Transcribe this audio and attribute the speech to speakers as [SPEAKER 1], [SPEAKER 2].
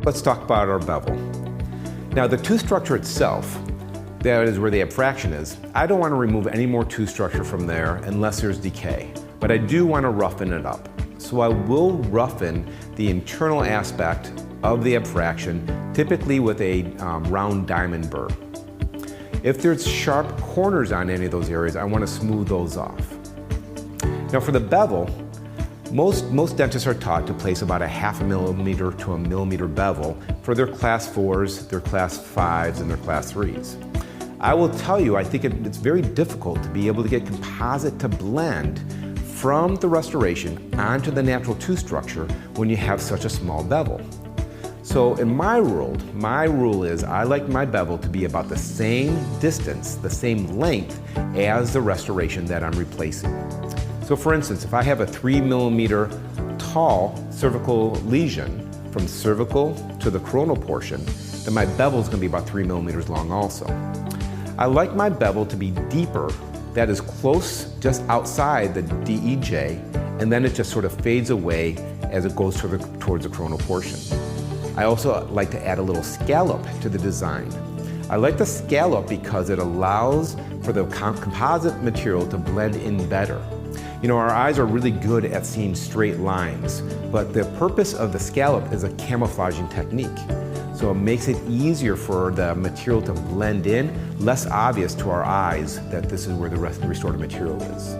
[SPEAKER 1] Let's talk about our bevel. Now the tooth structure itself, that is where the abfraction is, I don't want to remove any more tooth structure from there unless there's decay, but I do want to roughen it up. So I will roughen the internal aspect of the abfraction, typically with a round diamond burr. If there's sharp corners on any of those areas, I want to smooth those off. Now for the bevel, most dentists are taught to place about a 0.5 millimeter to 1 millimeter bevel for their class 4s, their class 5s, and their class 3s. I will tell you, I think it's very difficult to be able to get composite to blend from the restoration onto the natural tooth structure when you have such a small bevel. So in my world, my rule is I like my bevel to be about the same distance, the same length as the restoration that I'm replacing. So for instance, if I have a 3 millimeter tall cervical lesion from cervical to the coronal portion, then my bevel is going to be about 3 millimeters long also. I like my bevel to be deeper, that is close just outside the DEJ, and then it just sort of fades away as it goes towards the coronal portion. I also like to add a little scallop to the design. I like the scallop because it allows for the composite material to blend in better. You know, our eyes are really good at seeing straight lines, but the purpose of the scallop is a camouflaging technique. So it makes it easier for the material to blend in, less obvious to our eyes that this is where the restorative material is.